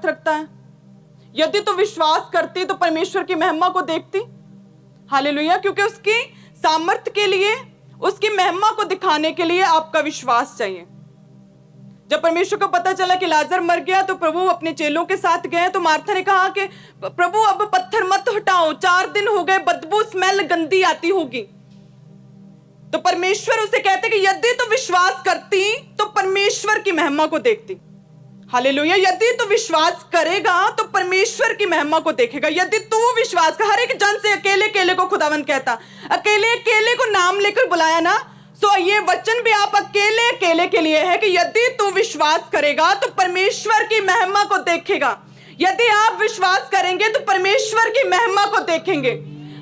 सामर्थ रखता है। यदि तू विश्वास करती तो परमेश्वर की महिमा को देखती। हालेलुया। क्योंकि उसकी सामर्थ के लिए, उसकी महिमा को दिखाने के लिए आपका विश्वास चाहिए। जब परमेश्वर को पता चला कि लाजर मर गया तो प्रभु अपने चेलों के साथ गए, तो मार्था ने कहा कि प्रभु अब पत्थर मत हटाओ, 4 दिन हो गए, बदबू स्मेल गंदी आती होगी। तो परमेश्वर उसे कहते कि यदि तू विश्वास करती तो परमेश्वर की महिमा को देखती। हालेलुया। यदि तू विश्वास करेगा तो परमेश्वर की महिमा को देखेगा। यदि तू विश्वास कर, हर एक जन से अकेले अकेले को खुदावंद कहता, अकेले अकेले को नाम लेकर बुलाया ना, तो ये वचन भी आप अकेले अकेले के लिए है कि यदि तू विश्वास करेगा तो परमेश्वर की महिमा को देखेगा। यदि आप विश्वास करेंगे तो परमेश्वर की महिमा को देखेंगे।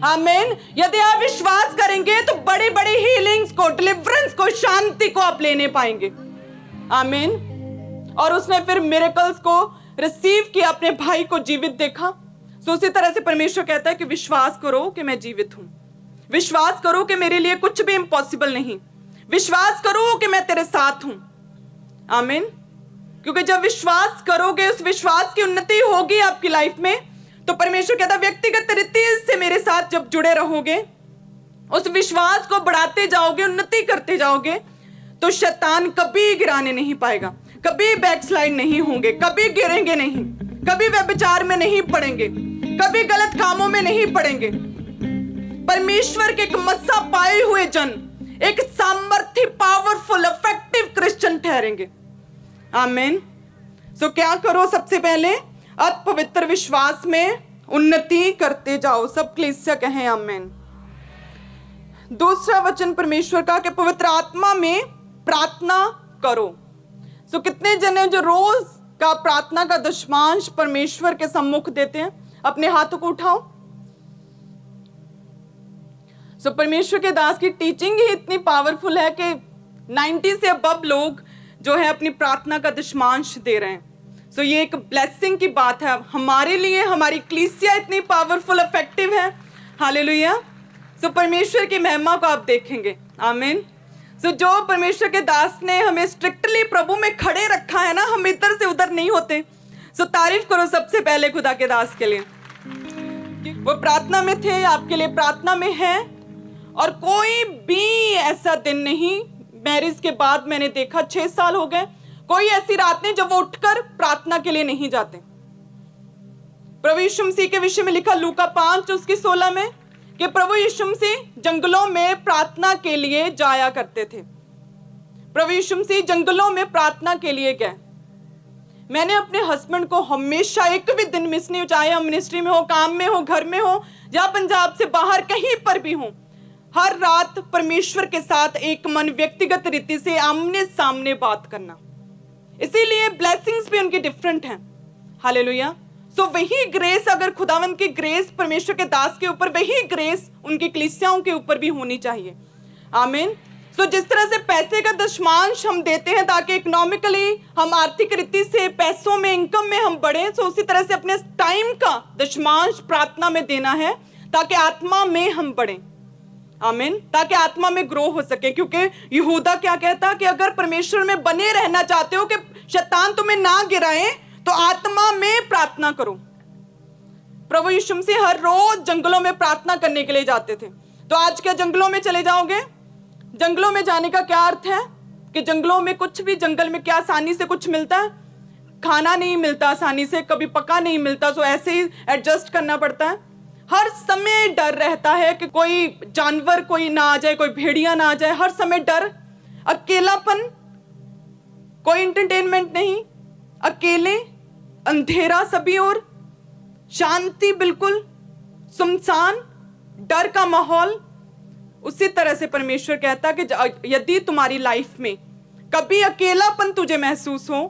आमीन। यदि आप विश्वास करेंगे तो बड़ी बड़ी हीलिंग्स को, डिलीवरेंस को, शांति को आप लेने पाएंगे। आमीन। और उसने फिर मिरेकल्स को रिसीव किया, अपने भाई को जीवित देखा। तो उसी तरह से परमेश्वर कहता है कि विश्वास करो कि मैं जीवित हूं, विश्वास करो कि मेरे लिए कुछ भी इम्पॉसिबल नहीं, विश्वास करो कि मैं तेरे साथ हूं। आमीन। क्योंकि जब विश्वास करोगे, उस विश्वास की उन्नति होगी आपकी लाइफ में। तो परमेश्वर कहता है व्यक्तिगत रीति से मेरे साथ जब जुड़े रहोगे, उस विश्वास को बढ़ाते जाओगे, उन्नति करते जाओगे, तो शैतान कभी गिराने नहीं पाएगा, कभी बैकस्लाइड नहीं होंगे, कभी गिरेंगे नहीं, कभी व्यभिचार में नहीं पड़ेंगे, कभी गलत कामों में नहीं पड़ेंगे। परमेश्वर के एक मस्सा पाए हुए जन एक सामर्थी, पावरफुल, इफेक्टिव क्रिश्चियन ठहरेंगे। आमीन। सो क्या करो? सबसे पहले अति पवित्र विश्वास में उन्नति करते जाओ। सब कलीसिया कहें आमीन। दूसरा वचन परमेश्वर का कि पवित्र आत्मा में प्रार्थना करो। सो कितने जन हैं जो रोज का प्रार्थना का दशमांश परमेश्वर के सम्मुख देते हैं? अपने हाथों को उठाओ। सो परमेश्वर के दास की टीचिंग ही इतनी पावरफुल है कि 90 से अबव लोग जो है अपनी प्रार्थना का दशमांश दे रहे हैं। सो ये एक ब्लेसिंग की बात है हमारे लिए। हमारी कलीसिया इतनी पावरफुल, इफेक्टिव है। हालेलुया। सो परमेश्वर की महिमा को आप देखेंगे। आमीन। सो जो परमेश्वर के दास ने हमें स्ट्रिक्टली प्रभु में खड़े रखा है ना, हम इधर से उधर नहीं होते। सो तारीफ करो सबसे पहले खुदा के दास के लिए। वो प्रार्थना में थे, आपके लिए प्रार्थना में है। और कोई भी ऐसा दिन नहीं, मैरिज के बाद मैंने देखा, 6 साल हो गए, कोई ऐसी रात नहीं जब वो उठकर प्रार्थना के लिए नहीं जाते। प्रभु यीशु मसीह के विषय में लिखा लूका 5 उसकी 16 में कि प्रभु यीशु मसीह जंगलों में प्रार्थना के लिए जाया करते थे। प्रभु यीशु मसीह जंगलों में प्रार्थना के लिए गए। मैंने अपने हस्बैंड को हमेशा एक भी दिन मिस नहीं, चाहे हम मिनिस्ट्री में हो, काम में हो, घर में हो, या पंजाब से बाहर कहीं पर भी हो, हर रात परमेश्वर के साथ एक मन, व्यक्तिगत रीति से आमने सामने बात करना। इसीलिए ब्लेसिंग्स भी उनकी डिफरेंट हैं। हालेलुया। सो वही ग्रेस, अगर खुदावंत की ग्रेस परमेश्वर के दास के ऊपर, वही ग्रेस उनकी कलीसियाओं के ऊपर भी होनी चाहिए। आमीन। सो जिस तरह से पैसे का दशमांश हम देते हैं ताकि इकोनॉमिकली हम आर्थिक रीति से पैसों में, इनकम में हम बढ़े, सो उसी तरह से अपने टाइम का दशमांश प्रार्थना में देना है ताकि आत्मा में हम बढ़े। आमीन। ताकि आत्मा में ग्रो हो सके। क्योंकि यहूदा क्या कहता कि अगर परमेश्वर में बने रहना चाहते हो कि शैतान तुम्हें ना गिराए, तो आत्मा में प्रार्थना करो। प्रभु यीशु मसीह हर रोज जंगलों में प्रार्थना करने के लिए जाते थे। तो आज क्या जंगलों में चले जाओगे? जंगलों में जाने का क्या अर्थ है कि जंगलों में कुछ भी, जंगल में क्या आसानी से कुछ मिलता है? खाना नहीं मिलता आसानी से, कभी पका नहीं मिलता, तो ऐसे ही एडजस्ट करना पड़ता है। हर समय डर रहता है कि कोई जानवर कोई ना आ जाए, कोई भेड़िया ना आ जाए, हर समय डर, अकेलापन, कोई एंटरटेनमेंट नहीं, अकेले, अंधेरा सभी ओर, शांति बिल्कुल, सुनसान, डर का माहौल। उसी तरह से परमेश्वर कहता कि यदि तुम्हारी लाइफ में कभी अकेलापन तुझे महसूस हो,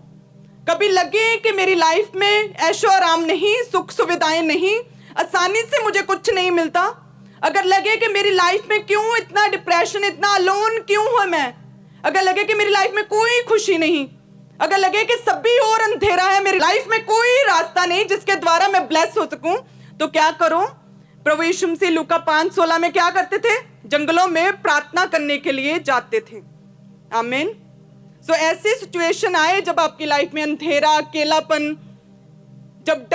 कभी लगे कि मेरी लाइफ में ऐशो आराम नहीं, सुख सुविधाएं नहीं, आसानी से मुझे कुछ नहीं मिलता, अगर लगे कि मेरी लाइफ में क्यों इतना डिप्रेशन, इतना अलोन क्यों हूं मैं, अगर लगे कि मेरी लाइफ में कोई खुशी नहीं, अगर लगे कि सभी और अंधेरा है, मेरी लाइफ में कोई रास्ता नहीं जिसके द्वारा मैं ब्लेस हो सकूं, तो क्या करो? प्रभु यीशु मसीह लूका 5:16 में क्या करते थे? जंगलों में प्रार्थना करने के लिए जाते थे। आमीन। सो ऐसी सिचुएशन आए जब आपकी लाइफ में अंधेरा, अकेलापन,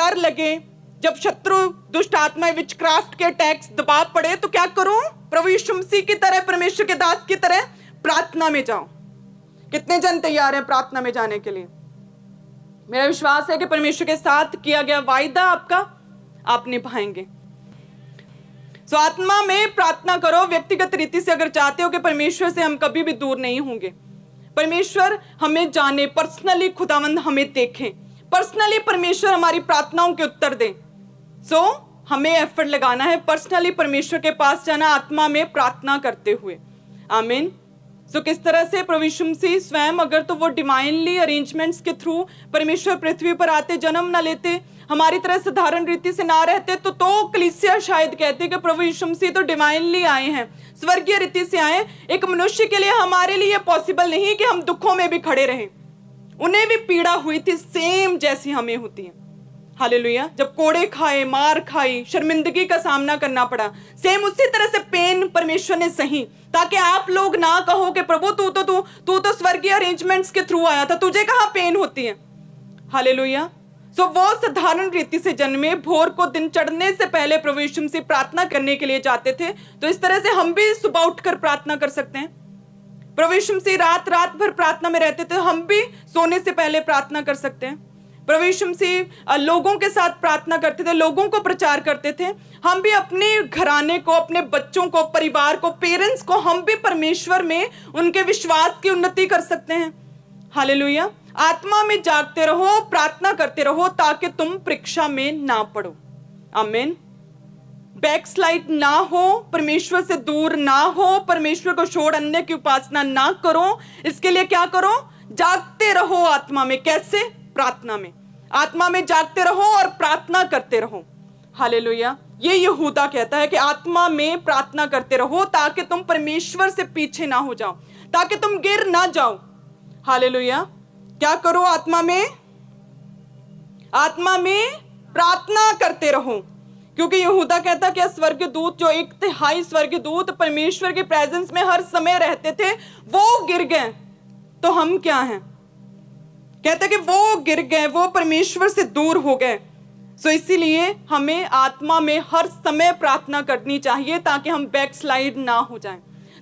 डर लगे, जब शत्रु दुष्ट आत्मा विचक्राफ्ट के अटैक्स दबाव पड़े, तो क्या करूं? प्रभु यीशु मसीह की तरह, परमेश्वर के दास की तरह प्रार्थना में जाओ। कितने जन तैयार हैं प्रार्थना में जाने के लिए? मेरा विश्वास है कि परमेश्वर के साथ किया गया वायदा आपका आप निभाएंगे। सो आत्मा में प्रार्थना करो व्यक्तिगत रीति से, अगर चाहते हो कि परमेश्वर से हम कभी भी दूर नहीं होंगे। परमेश्वर हमें जाने, पर्सनली खुदावंद हमें देखें, पर्सनली परमेश्वर हमारी प्रार्थनाओं के उत्तर दें। सो हमें एफर्ट लगाना है, पर्सनली परमेश्वर के पास जाना, आत्मा में प्रार्थना करते हुए। आमीन। सो किस तरह से प्रभु यीशु मसीह स्वयं, अगर तो वो डिवाइनली अरेंजमेंट्स के थ्रू परमेश्वर पृथ्वी पर आते, जन्म ना लेते, हमारी तरह साधारण रीति से ना रहते, तो कलीसिया शायद कहते कि प्रभु यीशु मसीह तो डिवाइनली आए हैं, स्वर्गीय रीति से आए। एक मनुष्य के लिए, हमारे लिए पॉसिबल नहीं कि हम दुखों में भी खड़े रहें। उन्हें भी पीड़ा हुई थी सेम जैसी हमें होती है। हालेलुया। जब कोड़े खाए, मार खाई, शर्मिंदगी का सामना करना पड़ा, सेम उसी तरह से पेन परमेश्वर ने सही, ताकि आप लोग ना कहो कि प्रभु तू तो स्वर्गीय अरेंजमेंट्स के थ्रू आया था, तुझे कहां पेन होती है। हालेलुया। सो वो साधारण रीति से जन्मे, भोर को दिन चढ़ने से पहले प्रभु यीशु मसीह प्रार्थना करने के लिए जाते थे। तो इस तरह से हम भी सुबह उठकर प्रार्थना कर सकते हैं। प्रभु यीशु मसीह रात भर प्रार्थना में रहते थे, हम भी सोने से पहले प्रार्थना कर सकते हैं। प्रभु यीशु मसीह लोगों के साथ प्रार्थना करते थे, लोगों को प्रचार करते थे। हम भी अपने घराने को, अपने बच्चों को, परिवार को, पेरेंट्स को, हम भी परमेश्वर में उनके विश्वास की उन्नति कर सकते हैं। हालेलुया। आत्मा में जागते रहो, प्रार्थना करते रहो, ताकि तुम परीक्षा में ना पड़ो। आमीन। बैकस्लाइड ना हो, परमेश्वर से दूर ना हो, परमेश्वर को छोड़ अन्य की उपासना ना करो। इसके लिए क्या करो? जागते रहो आत्मा में। कैसे? प्रार्थना में। आत्मा में जागते रहो और प्रार्थना करते रहो। हालेलुया। ये यहूदा कहता है कि आत्मा में प्रार्थना करते रहो, ताकि तुम परमेश्वर से पीछे ना हो जाओ, ताकि तुम गिर ना जाओ। हालेलुया। क्या करो? आत्मा में प्रार्थना करते रहो, क्योंकि यहूदा कहता कि स्वर्गदूत, जो 1/3 स्वर्गदूत परमेश्वर के प्रेजेंस में हर समय रहते थे, वो गिर गए। तो हम क्या हैं? कहते कि वो गिर गए, वो परमेश्वर से दूर हो गए। सो इसीलिए हमें आत्मा में हर समय प्रार्थना करनी चाहिए, ताकि हम बैकस्लाइड ना हो जाएं,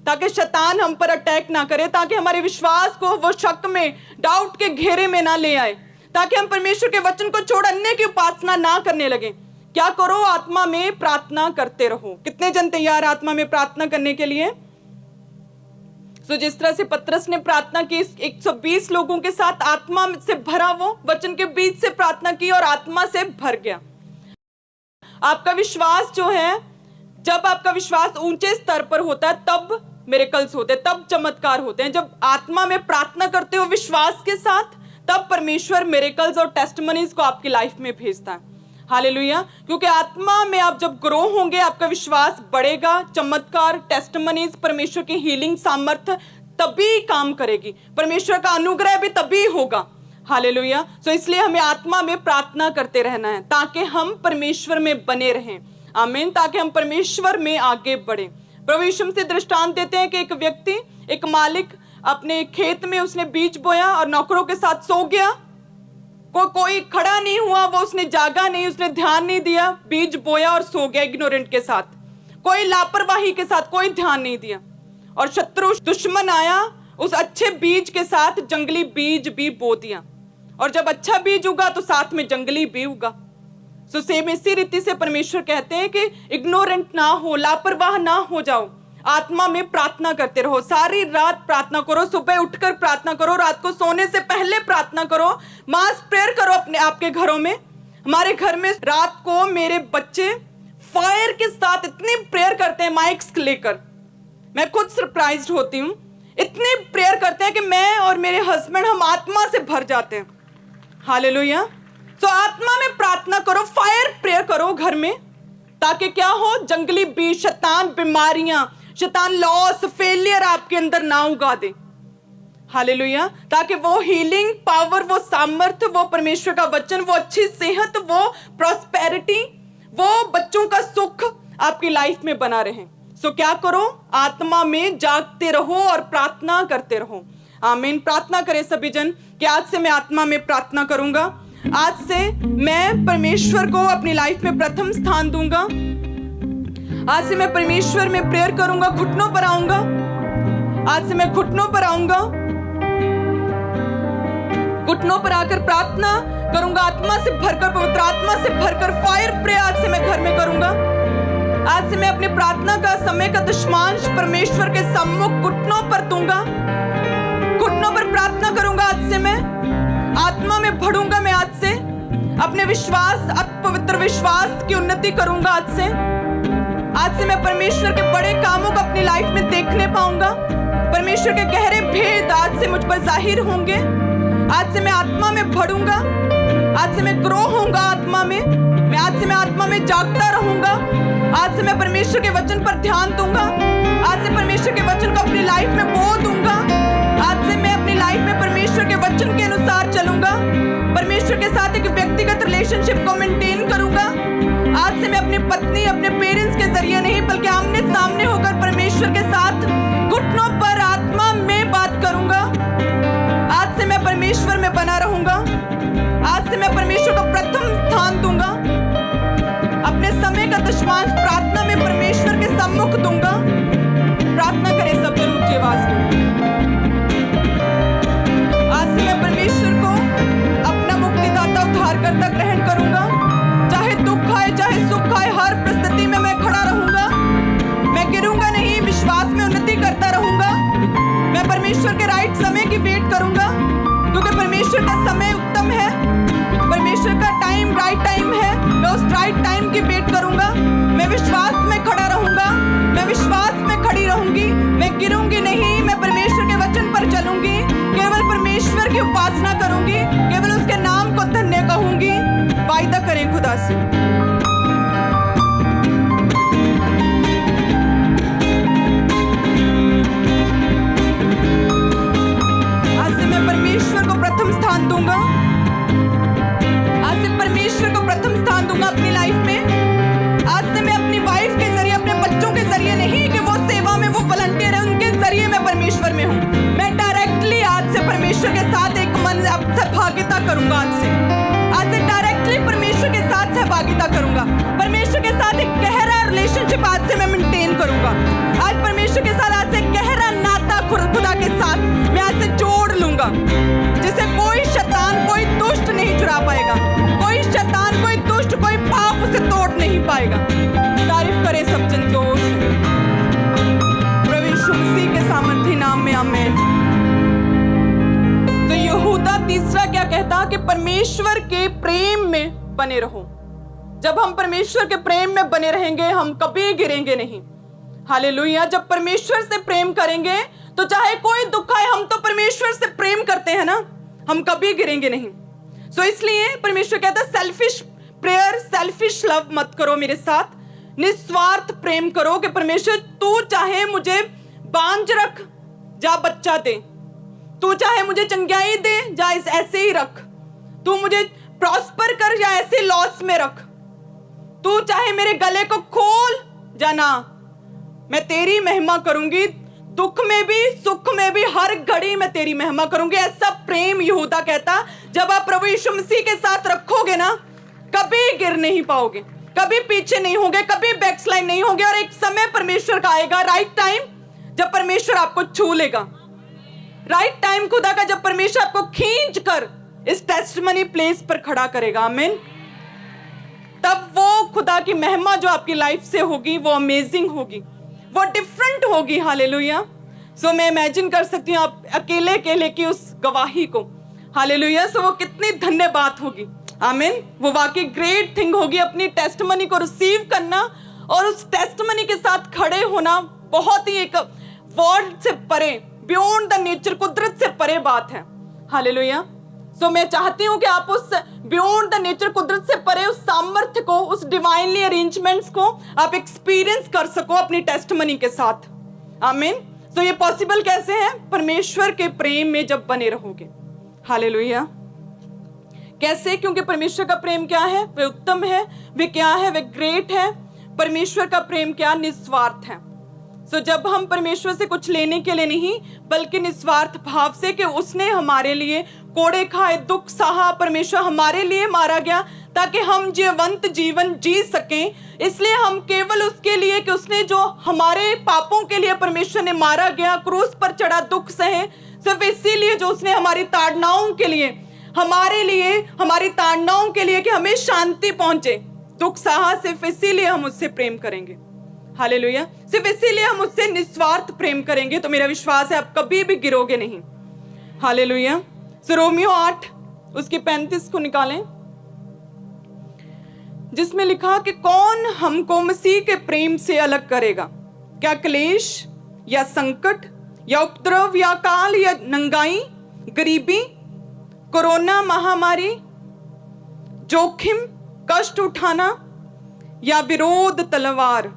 ताकि शैतान हम पर अटैक ना करे, ताकि हमारे विश्वास को वो शक में, डाउट के घेरे में ना ले आए, ताकि हम परमेश्वर के वचन को छोड़ अन्य की उपासना ना करने लगे। क्या करो? आत्मा में प्रार्थना करते रहो। कितने जन तैयार आत्मा में प्रार्थना करने के लिए? सो जिस तरह से पतरस ने प्रार्थना की, 120 लोगों के साथ आत्मा से भरा, वो वचन के बीच से प्रार्थना की और आत्मा से भर गया। आपका विश्वास जो है, जब आपका विश्वास ऊंचे स्तर पर होता है, तब मिरेकल्स होते हैं, तब चमत्कार होते हैं। जब आत्मा में प्रार्थना करते हो विश्वास के साथ, तब परमेश्वर मिरेकल्स और टेस्टिमनीज को आपकी लाइफ में भेजता है। हालेलुया। क्योंकि आत्मा में आप जब ग्रो होंगे, आपका विश्वास बढ़ेगा, चमत्कार, टेस्टिमनीज, परमेश्वर की हीलिंग सामर्थ्य तभी काम करेगी, परमेश्वर का अनुग्रह भी तभी होगा। हालेलुया। सो इसलिए हमें आत्मा में प्रार्थना करते रहना है, ताकि हम परमेश्वर में बने रहें। आमीन। ताकि हम परमेश्वर में आगे बढ़े। प्रभु यीशु से दृष्टांत देते हैं कि एक व्यक्ति, एक मालिक अपने खेत में उसने बीज बोया और नौकरों के साथ सो गया। कोई खड़ा नहीं हुआ, वो उसने जागा नहीं, उसने ध्यान नहीं दिया, बीज बोया और सो गया इग्नोरेंट के साथ, कोई लापरवाही के साथ, कोई ध्यान नहीं दिया। और शत्रु दुश्मन आया, उस अच्छे बीज के साथ जंगली बीज भी बो दिया, और जब अच्छा बीज उगा तो साथ में जंगली भी उगा। सो सेम इसी रीति से परमेश्वर कहते हैं कि इग्नोरेंट ना हो, लापरवाह ना हो जाओ, आत्मा में प्रार्थना करते रहो। सारी रात प्रार्थना करो, सुबह उठकर प्रार्थना करो, रात को सोने से पहले प्रार्थना करो, मास प्रेयर करो अपने आपके घरों में। हमारे घर में रात को मेरे बच्चे फायर के साथ इतनी प्रेयर करते हैं, माइक्स लेकर, मैं खुद सरप्राइज्ड होती हूँ। इतनी प्रेयर करते हैं कि मैं और मेरे हस्बैंड, हम आत्मा से भर जाते हैं। हालेलुया। तो आत्मा में प्रार्थना करो, फायर प्रेयर करो घर में, ताकि क्या हो? जंगली बीज, शैतान, बीमारियां, शैतान लॉस, फेलियर आपके अंदर ना उगा दे। हालेलुया। ताकि वो हीलिंग पावर, वो सामर्थ्य, वो परमेश्वर का वचन, वो अच्छी सेहत, वो प्रॉस्पेरिटी, वो बच्चों का सुख आपकी लाइफ में बना रहे। सो क्या करो? आत्मा में जागते रहो और प्रार्थना करते रहो। आमीन। प्रार्थना करें सभी जन कि आज से मैं आत्मा में प्रार्थना करूंगा। आज से मैं परमेश्वर को अपनी लाइफ में प्रथम स्थान दूंगा। आज से मैं परमेश्वर में प्रेयर करूंगा, घुटनों पर आऊंगा। आज से मैं घुटनों पर आऊंगा, घुटनों पर आकर प्रार्थना करूंगा, आत्मा से भरकर, पवित्र आत्मा से भरकर फायर प्रे आज से मैं घर में करूंगा। आज से मैं अपनी प्रार्थना का समय का दशमांश परमेश्वर के सम्मुख घुटनों पर दूंगा, घुटनों पर प्रार्थना करूंगा। आज से मैं आत्मा में बढ़ूंगा। मैं आज से अपने विश्वास, पवित्र विश्वास की उन्नति करूंगा। आज से मैं परमेश्वर के बड़े कामों को अपनी लाइफ में देखने पाऊंगा। परमेश्वर के गहरे भेद आज से मुझ पर जाहिर होंगे। आज से मैं आत्मा में बढ़ूंगा। आज से मैं ग्रो होऊंगा आत्मा में। आज से मैं आत्मा में जागता रहूंगा। आज से मैं परमेश्वर के वचन पर ध्यान दूंगा। आज से परमेश्वर के वचन को अपनी लाइफ में बो दूंगा। आज से मैं अपनी लाइफ में परमेश्वर के वचन के अनुसार चलूंगा। परमेश्वर के साथ एक व्यक्तिगत रिलेशनशिप को मेंटेन करूंगा। आज से मैं अपनी पत्नी, अपने पेरेंट्स के जरिए नहीं बल्कि आमने सामने होकर परमेश्वर के साथ घुटनों पर आत्मा में बात करूंगा। आज से मैं परमेश्वर में बना रहूंगा। आज से मैं परमेश्वर को प्रथम स्थान दूंगा। अपने समय का दशमांश प्रार्थना में परमेश्वर के सम्मुख दूंगा। प्रार्थना करें सब जरूर ऊंची आवाज में। आज से मैं परमेश्वर को अपना मुक्तिदाता, उद्धारकर्ता ग्रहण करूंगा। चाहे दुख आए, चाहे सुख आए, हर परिस्थिति में मैं खड़ा रहूंगा। मैं गिरूंगा नहीं, विश्वास में उन्नति करता रहूंगा। मैं परमेश्वर के राइट समय की वेट करूंगा, क्योंकि परमेश्वर का समय उत्तम है। परमेश्वर का टाइम राइट टाइम है। मैं उस राइट टाइम की वेट करूंगा। मैं विश्वास में खड़ा रहूंगा। मैं विश्वास में खड़ी रहूंगी। मैं गिरूंगी नहीं। मैं परमेश्वर के वचन पर चलूंगी। केवल परमेश्वर की उपासना करूंगी। केवल उसके नाम को धन्य कहूंगी। वायदा करें खुदा से। आज से मैं परमेश्वर को प्रथम स्थान दूंगा। आज से परमेश्वर को प्रथम स्थान दूंगा अपनी लाइफ में। आज से मैं अपनी वाइफ के जरिए, अपने बच्चों के जरिए नहीं कि वो सेवा में, वो वॉलंटियर है, उनके जरिए मैं परमेश्वर में हूँ। मैं डायरेक्टली आज से परमेश्वर के साथ एक मन सहभागिता करूंगा। आज से डायरेक्टली परमेश्वर के साथ सहभागिता करूंगा। परमेश्वर के साथ एक गहरा रिलेशनशिप आज से मैं मेंटेन करूंगा। आज परमेश्वर के साथ आज से गहरा नाता खुदा के साथ मैं आज से जोड़ लूंगा, जिसे कोई शैतान, कोई दुष्ट नहीं चुरा पाएगा। कोई शैतान, कोई दुष्ट, कोई पाप उसे तोड़ नहीं पाएगा। तारीफ करें सब जन जोर से। प्रभु यीशु मसीह के सामर्थी नाम में आमीन। तो यहूदा तीसरा क्या कहता कि परमेश्वर के प्रेम में बने रहो। जब हम परमेश्वर के प्रेम में बने रहेंगे, हम कभी गिरेंगे नहीं। हालेलुया। जब परमेश्वर से प्रेम करेंगे तो चाहे कोई दुख आए, हम तो परमेश्वर से प्रेम करते हैं ना, हम कभी गिरेंगे नहीं। सो इसलिए परमेश्वर कहता है सेल्फिश प्रेयर, सेल्फिश लव मत करो मेरे साथ, निस्वार्थ प्रेम करो। कि परमेश्वर तू चाहे मुझे बांझ रख, जा बच्चा दे। तू चाहे मुझे चंगाई दे, जा इस ऐसे ही रख। तू मुझे प्रॉस्पर कर, या ऐसे लॉस में रख। तू चाहे मेरे गले को खोल, जाना मैं तेरी महिमा करूंगी। दुख में भी, सुख में भी, हर घड़ी मैं तेरी महिमा करूंगी। ऐसा प्रेम यहूदा कहता, जब आप प्रभु यीशु मसीह के साथ रखोगे ना, कभी गिर नहीं पाओगे, कभी पीछे नहीं होगे, कभी बैकस्लाइड नहीं होगे। और एक समय परमेश्वर का आएगा, राइट टाइम, जब परमेश्वर आपको छू लेगा। राइट टाइम खुदा का, जब परमेश्वर आपको खींच कर इस टेस्टिमनी प्लेस पर खड़ा करेगा। आमीन। तब वो खुदा की महिमा जो आपकी लाइफ से होगी, वो अमेजिंग होगी, वो डिफरेंट होगी। हालेलुया। सो मैं इमेजिन कर सकती हूँ आप अकेले अकेले की उस गवाही को। हालेलुया। सो वो कितनी धन्य बात होगी। आमीन। वो वाकई ग्रेट थिंग होगी, अपनी टेस्टिमनी को रिसीव करना और उस टेस्टिमनी के साथ खड़े होना। बहुत ही एक वर्ड से परे, बियॉन्ड द नेचर, कुदरत से परे बात है। हालेलुया। सो मैं चाहती हूं कि आप उस बियॉन्ड द नेचर, कुदरत से परे उस सामर्थ्य को, उस डिवाइनली अरेंजमेंट्स को आप एक्सपीरियंस कर सको अपनी टेस्टिमनी के साथ। आमीन। सो ये पॉसिबल कैसे है? परमेश्वर के प्रेम में जब बने रहोगे। हालेलुया। कैसे? क्योंकि परमेश्वर का प्रेम क्या है? वे उत्तम है। वे क्या है? वे ग्रेट है। परमेश्वर का प्रेम क्या? निस्वार्थ है। सो जब हम परमेश्वर से कुछ लेने के लिए नहीं, बल्कि निस्वार्थ भाव से कि उसने हमारे लिए कोड़े खाए, दुख सहा, परमेश्वर हमारे लिए मारा गया ताकि हम जीवंत जीवन जी सकें। इसलिए हम केवल उसके लिए कि उसने जो हमारे पापों के लिए परमेश्वर ने मारा गया, क्रूस पर चढ़ा, दुख सहे, सिर्फ इसीलिए जो उसने हमारी ताड़नाओं के लिए, हमारे लिए, हमारी ताड़नाओं के लिए कि हमें शांति पहुंचे, दुख सहा, सिर्फ इसीलिए हम उससे प्रेम करेंगे। हालेलुया। सिर्फ इसीलिए हम उससे निस्वार्थ प्रेम करेंगे। तो मेरा विश्वास है आप कभी भी गिरोगे नहीं। हालेलुया। सो रोमियो 8 उसके 35 को निकालें, जिसमें लिखा कि कौन हमको मसीह के प्रेम से अलग करेगा? क्या क्लेश या संकट या उपद्रव या काल या नंगाई, गरीबी, कोरोना महामारी, जोखिम, कष्ट उठाना या विरोध, तलवार?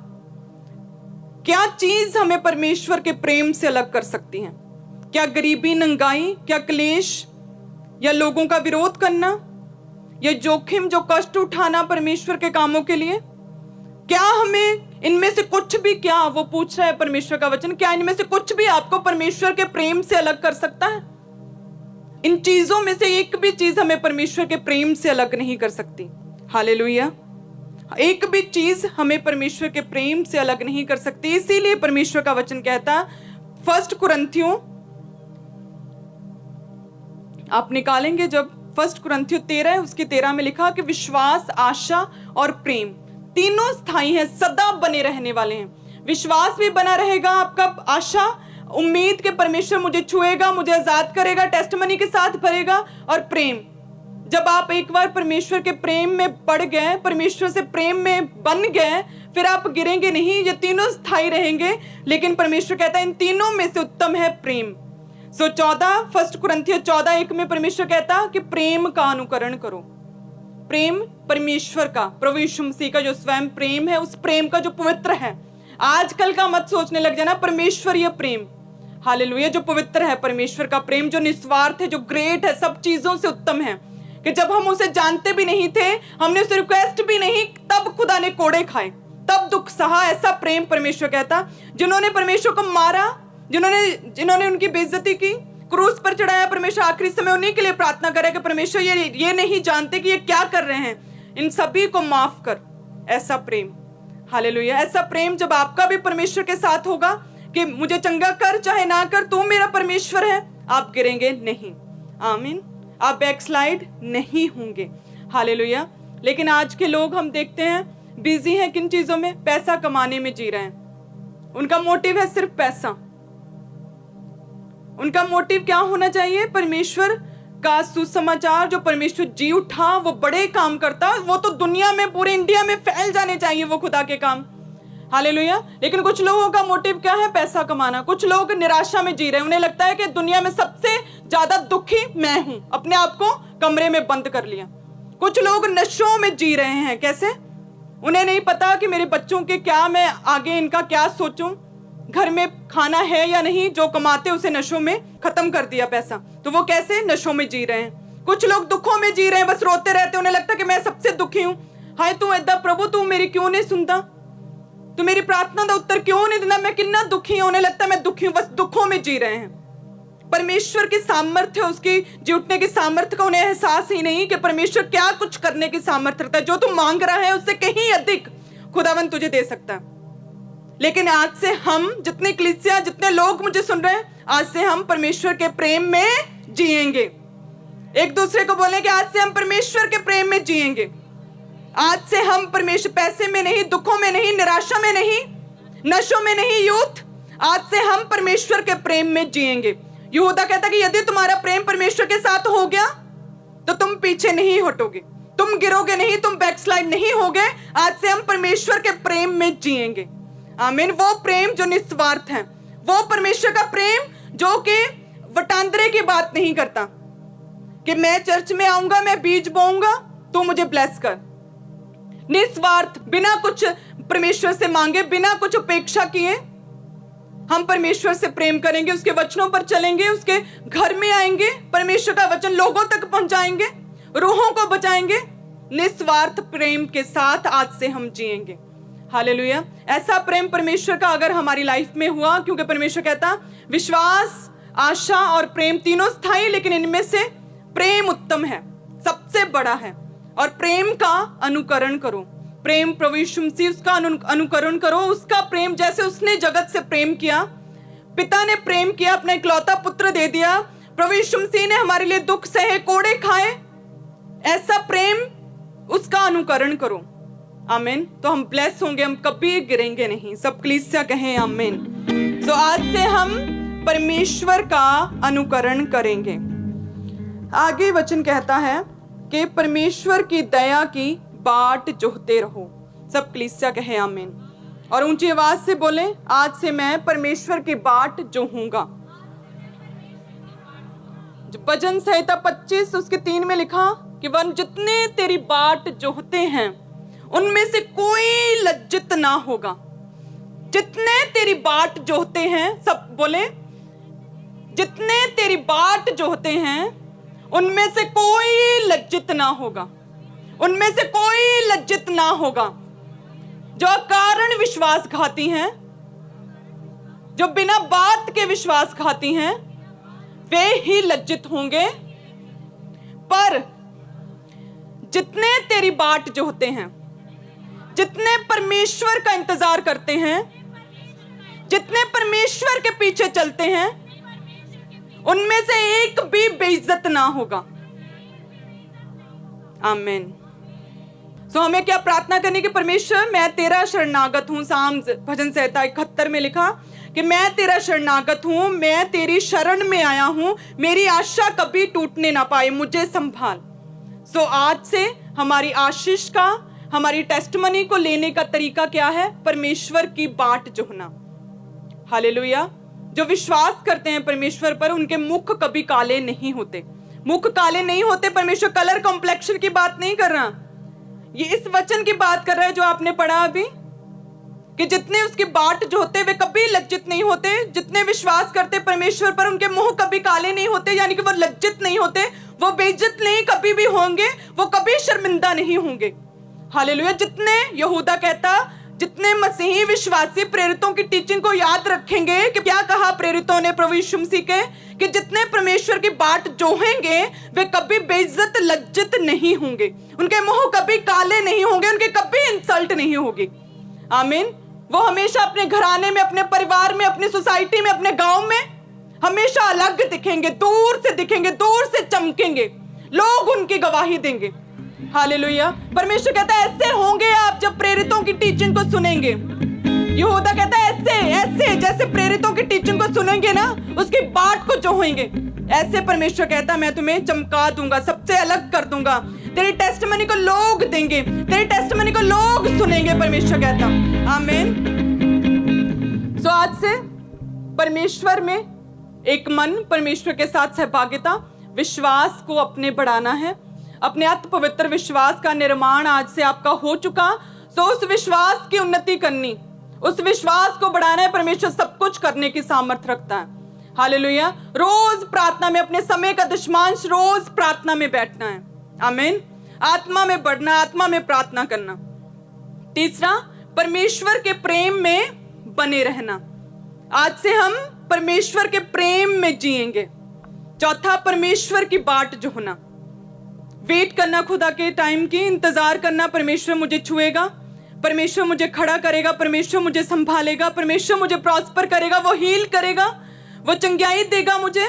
क्या चीज हमें परमेश्वर के प्रेम से अलग कर सकती है? क्या गरीबी, नंगाई, क्या क्लेश या लोगों का विरोध करना या जोखिम, जो कष्ट उठाना परमेश्वर के कामों के लिए? क्या हमें इनमें से कुछ भी, क्या वो पूछ रहा है परमेश्वर का वचन, क्या इनमें से कुछ भी आपको परमेश्वर के प्रेम से अलग कर सकता है? इन चीजों में से एक भी चीज हमें परमेश्वर के प्रेम से अलग नहीं कर सकती। हालेलुया। एक भी चीज हमें परमेश्वर के प्रेम से अलग नहीं कर सकती। इसीलिए परमेश्वर का वचन कहता, 1 कुरिन्थियों, आप निकालेंगे जब 1 कुरिन्थियों 13 उसके 13 में लिखा कि विश्वास, आशा और प्रेम तीनों स्थायी हैं, सदा बने रहने वाले हैं। विश्वास भी बना रहेगा आपका, आशा, उम्मीद कि परमेश्वर मुझे छुएगा, मुझे आजाद करेगा, टेस्टमनी के साथ भरेगा, और प्रेम, जब आप एक बार परमेश्वर के प्रेम में पड़ गए, परमेश्वर से प्रेम में बन गए, फिर आप गिरेंगे नहीं। ये तीनों स्थायी रहेंगे। लेकिन परमेश्वर कहता है इन तीनों में से उत्तम है प्रेम। सो 1 कुरिन्थियों 14:1 में परमेश्वर कहता कि प्रेम का अनुकरण करो। प्रेम परमेश्वर का, प्रभु यीशु मसीह का जो स्वयं प्रेम है, उस प्रेम का जो पवित्र है। आजकल का मत सोचने लग जाना परमेश्वरीय प्रेम। हालेलुया। जो पवित्र है, परमेश्वर का प्रेम जो निस्वार्थ है, जो ग्रेट है, सब चीजों से उत्तम है, कि जब हम उसे जानते भी नहीं थे, हमने उसे रिक्वेस्ट भी नहीं, तब खुदा ने कोड़े खाए, तब दुख सहा। ऐसा प्रेम परमेश्वर कहता। जिन्होंने परमेश्वर को मारा, जिन्होंने उनकी बेइज्जती की, क्रूस पर चढ़ाया, परमेश्वर आखिरी समय उन्हीं के लिए प्रार्थना करे कि परमेश्वर ये नहीं जानते कि ये क्या कर रहे हैं, इन सभी को माफ कर। ऐसा प्रेम, हालेलुया। ऐसा प्रेम जब आपका भी परमेश्वर के साथ होगा कि मुझे चंगा कर चाहे ना कर, तू मेरा परमेश्वर है, आप गिरेंगे नहीं। आमीन। आप बैकस्लाइड नहीं होंगे। हालेलुया। लेकिन आज के लोग हम देखते हैं बिजी हैं किन चीजों में? पैसा कमाने में जी रहे हैं। उनका मोटिव है सिर्फ पैसा। उनका मोटिव क्या होना चाहिए? परमेश्वर का सुसमाचार, जो परमेश्वर जी उठा, वो बड़े काम करता, वो तो दुनिया में, पूरे इंडिया में फैल जाने चाहिए वो खुदा के काम। हालेलुया। लेकिन कुछ लोगों का मोटिव क्या है? पैसा कमाना। कुछ लोग निराशा में जी रहे हैं। उन्हें लगता है कि दुनिया में सबसे ज्यादा दुखी मैं हूं, अपने आप को कमरे में बंद कर लिया। कुछ लोग नशों में जी रहे हैं। कैसे? उन्हें नहीं पता कि मेरे बच्चों के क्या, मैं आगे इनका क्या सोचूं, घर में खाना है या नहीं। जो कमाते उसे नशों में खत्म कर दिया पैसा, तो वो कैसे? नशों में जी रहे हैं। कुछ लोग दुखों में जी रहे हैं, बस रोते रहते। उन्हें लगता है कि मैं सबसे दुखी हूं। हाय तू ऐदा प्रभु, तू मेरी क्यों नहीं सुनता, तू मेरी प्रार्थना का उत्तर क्यों नहीं देना, मैं कितना दुखी हूं। उन्हें लगता है मैं दुखी हूं, बस दुखों में जी रहे हैं। परमेश्वर की सामर्थ्य, उसकी जी उठने की सामर्थ्य का उन्हें एहसास ही नहीं कि परमेश्वर क्या कुछ करने की सामर्थ्य रखता है। जो तू मांग रहा है उससे कहीं अधिक खुदावन तुझे दे सकता है। लेकिन आज से हम, जितने कलीसिया, जितने लोग मुझे सुन रहे हैं, आज से हम परमेश्वर के प्रेम में जिएंगे। एक दूसरे को बोलें कि आज से हम परमेश्वर के प्रेम में जिएंगे। आज से हम परमेश्वर, पैसे में नहीं, दुखों में नहीं, निराशा में नहीं, नशों में नहीं, यूथ, आज से हम परमेश्वर के प्रेम में जिएंगे। यहूदा कहता कि यदि तुम्हारा प्रेम परमेश्वर के साथ हो गया तो तुम पीछे नहीं हटोगे, तुम गिरोगे नहीं, तुम बैकस्लाइड नहीं होगे। आज से हम परमेश्वर के प्रेम में जिएंगे। आमीन। वो प्रेम जो निस्वार्थ है, वो परमेश्वर का प्रेम जो कि वटांदरे की बात नहीं करता कि मैं चर्च में आऊंगा, मैं बीज बोऊंगा, तू मुझे ब्लेस कर। निस्वार्थ, बिना कुछ परमेश्वर से मांगे, बिना कुछ उपेक्षा किए हम परमेश्वर से प्रेम करेंगे, उसके वचनों पर चलेंगे, उसके घर में आएंगे, परमेश्वर का वचन लोगों तक पहुंचाएंगे, रूहों को बचाएंगे। निस्वार्थ प्रेम के साथ आज से हम जिएंगे। हालेलुया। ऐसा प्रेम परमेश्वर का अगर हमारी लाइफ में हुआ, क्योंकि परमेश्वर कहता विश्वास, आशा और प्रेम तीनों स्थायी, लेकिन इनमें से प्रेम उत्तम है, सबसे बड़ा है, और प्रेम का अनुकरण करो। प्रेम प्रभु यीशु मसीह, उसका अनुकरण करो। उसका प्रेम जैसे उसने जगत से प्रेम किया, पिता ने प्रेम किया, अपना इकलौता पुत्र दे दिया। प्रभु यीशु मसीह ने हमारे लिए दुख सहे, कोड़े खाए, ऐसा प्रेम, उसका अनुकरण करो। आमीन। तो हम ब्लेस होंगे, हम कभी गिरेंगे नहीं। सब कलीसिया कहें आमीन। तो आज से हम परमेश्वर का अनुकरण करेंगे। आगे वचन कहता है कि परमेश्वर की दया की बाट जोहते रहो। सब कलीसिया कहें आमीन, और ऊंची आवाज से बोले, आज से मैं परमेश्वर की बाट जोहूंगा। भजन संहिता 25 उसके 3 में लिखा कि वन जितने तेरी बाट जोहते हैं उनमें से कोई लज्जित ना होगा। जितने तेरी बाट जोहते हैं, सब बोले, जितने तेरी बाट जोहते हैं उनमें से कोई लज्जित ना होगा, उनमें से कोई लज्जित ना होगा। जो अकारण विश्वासघाती हैं, जो बिना बात के विश्वासघाती हैं, वे ही लज्जित होंगे। पर जितने तेरी बाट जोहते हैं, जितने परमेश्वर का इंतजार करते हैं, जितने परमेश्वर के पीछे चलते हैं, उनमें से एक भी बेइज्जत ना होगा। आमीन। सो हमें क्या प्रार्थना करनी कि परमेश्वर मैं तेरा शरणागत हूं। साम भजन संहिता 71 में लिखा कि मैं तेरा शरणागत हूं, मैं तेरी शरण में आया हूं, मेरी आशा कभी टूटने ना पाए, मुझे संभाल। सो आज से हमारी आशीष का, हमारी टेस्टमनी को लेने का तरीका क्या है? परमेश्वर की बाट जोहना। हालेलुया। जो विश्वास करते हैं परमेश्वर पर, उनके मुख कभी काले नहीं होते। मुख काले नहीं होते। परमेश्वर कलर कॉम्प्लेक्शन की बात नहीं कर रहा, ये इस वचन की बात कर रहा है जो आपने पढ़ा अभी, कि जितने उसकी बाट जोहते वे कभी लज्जित नहीं होते। जितने विश्वास करते परमेश्वर पर, उनके मुंह कभी काले नहीं होते, यानी कि वो लज्जित नहीं होते, वो बेइज्जत नहीं कभी भी होंगे, वो कभी शर्मिंदा नहीं होंगे। हालेलुया। जितने यहूदा कहता, जितने मसीही विश्वासी प्रेरितों की टीचिंग को याद रखेंगे कि क्या कहा प्रेरितों ने प्रभु यीशु मसीह के, कि जितने परमेश्वर की बाट जोहेंगे वे कभी बेइज्जत लज्जित नहीं होंगे, उनके मुंह कभी काले नहीं होंगे, उनके कभी इंसल्ट नहीं होगी। आमीन। वो हमेशा अपने घराने में, अपने परिवार में, अपनी सोसाइटी में, अपने गांव में हमेशा अलग दिखेंगे, दूर से दिखेंगे, दूर से चमकेंगे, लोग उनकी गवाही देंगे। हालेलुया। परमेश्वर कहता है ऐसे होंगे आप जब प्रेरितों की टीचिंग को सुनेंगे। यहूदा कहता है ऐसे ऐसे जैसे प्रेरितों की टीचिंग को सुनेंगे ना, उसकी बाट को जोहेंगे, ऐसे परमेश्वर कहता है मैं तुम्हें चमका दूंगा, सबसे अलग कर दूंगा। तेरी टेस्टमनी को लोग देंगे, तेरी टेस्टमनी को लोग सुनेंगे, परमेश्वर कहता। आमीन। सो आज से परमेश्वर में एक मन, परमेश्वर के साथ सहभागिता, विश्वास को अपने बढ़ाना है। अपने अति पवित्र विश्वास का निर्माण आज से आपका हो चुका। सो उस विश्वास की उन्नति करनी, उस विश्वास को बढ़ाना है। परमेश्वर सब कुछ करने की सामर्थ्य रखता है। हालेलुया। रोज प्रार्थना में, अपने समय का दशमांश रोज प्रार्थना में बैठना है। आमीन। आत्मा में बढ़ना, आत्मा में प्रार्थना करना। तीसरा, परमेश्वर के प्रेम में बने रहना। आज से हम परमेश्वर के प्रेम में जिएंगे। चौथा, परमेश्वर की बाट जोहना। वेट करना खुदा के टाइम की, इंतजार करना, परमेश्वर मुझे छुएगा, परमेश्वर मुझे खड़ा करेगा, परमेश्वर मुझे संभालेगा, परमेश्वर मुझे प्रॉस्पर करेगा, वो हील करेगा, वो चंगाई देगा मुझे,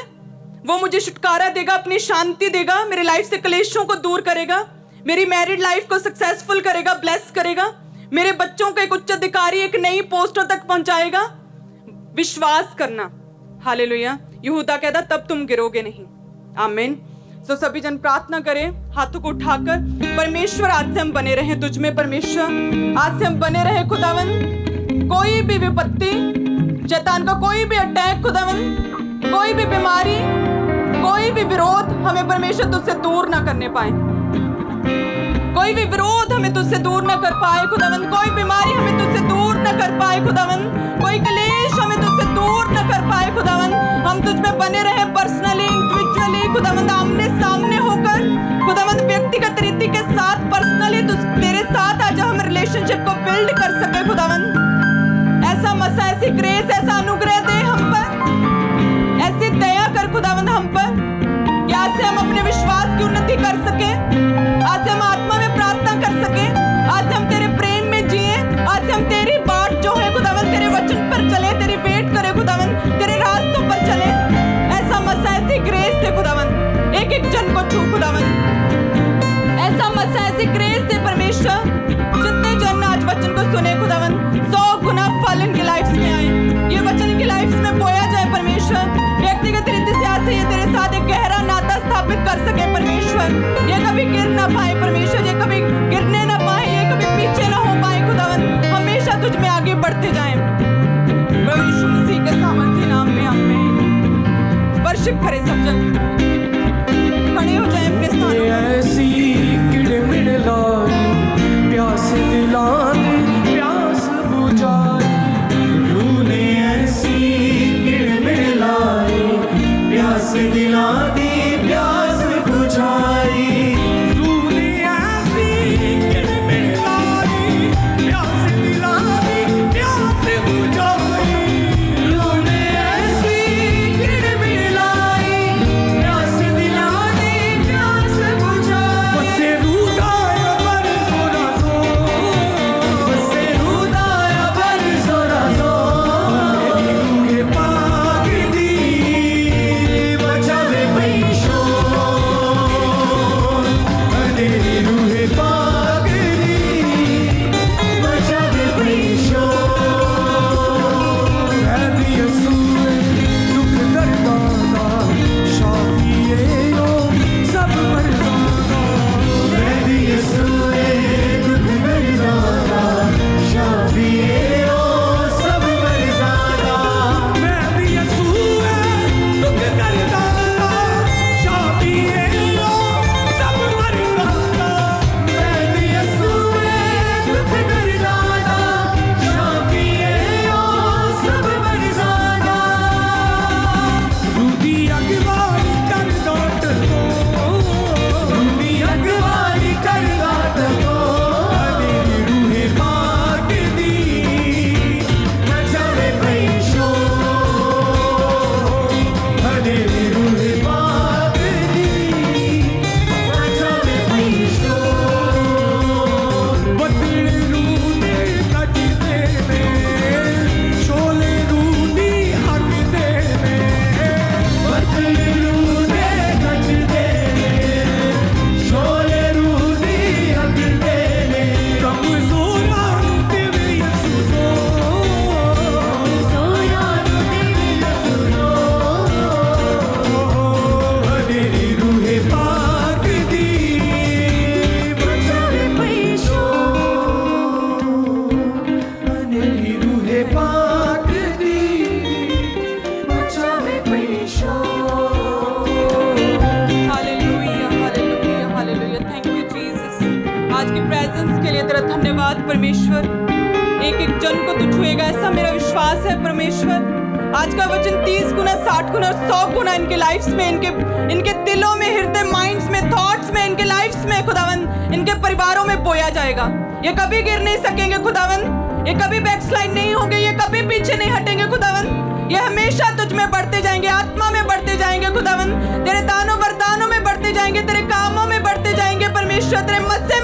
वो मुझे छुटकारा देगा, अपनी शांति देगा, मेरी लाइफ से क्लेशों को दूर करेगा, मेरी मैरिड लाइफ को सक्सेसफुल करेगा, ब्लेस करेगा, मेरे बच्चों को एक उच्च अधिकारी, एक नई पोस्टों तक पहुंचाएगा। विश्वास करना। हालेलुया। यहूदा कहता तब तुम गिरोगे नहीं। आमीन। सो सभी जन प्रार्थना करें हाथों को उठाकर, परमेश्वर आज से हम बने रहें तुझ में। परमेश्वर आज से हम बने रहें खुदावन। कोई भी विपत्ति, शैतान का कोई भी अटैक खुदावन, कोई भी बीमारी, कोई भी विरोध हमें परमेश्वर तुझसे दूर ना करने पाए। कोई भी विरोध हमें तुझसे दूर ना कर पाए खुदावन। कोई बीमारी हमें तुझसे दूर ना कर पाए खुदावन। कोई क्लेश हमें तुझसे दूर ना कर पाए खुदावन। हम तुझ में बने रहे पर्सनली, इंडिविजुअली खुदावन, आमने सामने होकर खुदावन, व्यक्तिगत रीति के साथ पर्सनली तेरे साथ आज हम रिलेशनशिप को बिल्ड कर सके खुदावन। ऐसा मसा, ऐसी ग्रेस, ऐसा अनुग्रह दे हम पर, ऐसी दया कर खुदावन हम पर, कि आज से हम अपने विश्वास एक जन को छू खुदावन। ऐसा मसा, ऐसी ग्रेस दे परमेश्वर, जितने जन आज वचन को सुने खुदावन, 100 गुना फल इनकी लाइफ्स में आए, ये वचन इनकी लाइफ्स में बोया जाए परमेश्वर। व्यक्तिगत रीति से आज से ये तेरे साथ एक गहरा नाता स्थापित कर सके परमेश्वर। ये कभी गिर ना पाए परमेश्वर, ये कभी गिरने ना पाए, ये कभी पीछे ना हो पाए खुदावन, हमेशा तुझ में आगे बढ़ते जाएं। प्रभु यीशु मसीह के सामर्थी नाम में आमीन। वर्शिप करें सब जन, खड़े हो जाएं अपने स्थानों पर। ऐसी किड़मिड़ लाई, प्यास दिलाने, प्यास बुझाई। रूह ने ऐसी किड़मिड़ लाई, प्यास दिलाने, प्यास बुझाई। रूह ने ऐसी किड़मिड़ लाई, प्यास दिलाने, प्यास बुझाई। रूह ने ऐसी किड़मिड़ लाई, प्यास दिलाने, प्यास बुझाई। बसे रूदाया बर जोरा जो, बसे रूदाया बर जोरा जो। रूहे पाक दी बचावे पैशो, तेरी रूहे पाक दी बचावे पैशो। वैद्य यसूए दुख दर्दाना, शाफिए यो सब मर्दाना। वैद्य यसूए दुख दर्दाना, शाफिए यो सब मर्दाना। वैद्य यसूए दुख दर्दाना, शाफिए यो सब मर्दाना। वैद्य यसूए दुख दर्दाना, शाफिए यो सब मर्दाना। रूदी अगवानी कर डांट को, रूदी अगवानी कर डांट को। तेरी रूहे पाक दी बचावे पैशो, तेरी रूहे पाक दी बचावे पैशो। बदले रूदे कट देने, शोले रूदी हक देने। बदले रूदे कट देने, शोले रूदी हक देने। कमजोरा तेरे यसुनो, कमजोरा तेरे यसुनो। तेरी रूहे पाक दी बचावे पैशो, तेरी रूहे पाक दी बचावे पैशो। Hallelujah, hallelujah, hallelujah. Thank you Jesus, आज की प्रेजेंस के लिए तेरा धन्यवाद परमेश्वर। एक एक जन को तू छुएगा ऐसा मेरा विश्वास है परमेश्वर। आज का वचन 30 गुना, 60 गुना और 100 गुना इनके लाइफ्स में, इनके दिलों में, हृदय, माइंड्स में, थॉट्स में, इनके लाइफ्स में खुदावन, इनके परिवारों में बोया जाएगा। ये कभी गिर नहीं सकेंगे खुदावन, ये कभी बैकस्लाइड नहीं होंगे, ये कभी पीछे नहीं हटेंगे खुदावन। ये हमेशा तुझ में बढ़ते जाएंगे, आत्मा में बढ़ते जाएंगे खुदावन, तेरे दानों वरदानों में बढ़ते जाएंगे, तेरे कामों में बढ़ते जाएंगे परमेश्वर, तेरे मस्से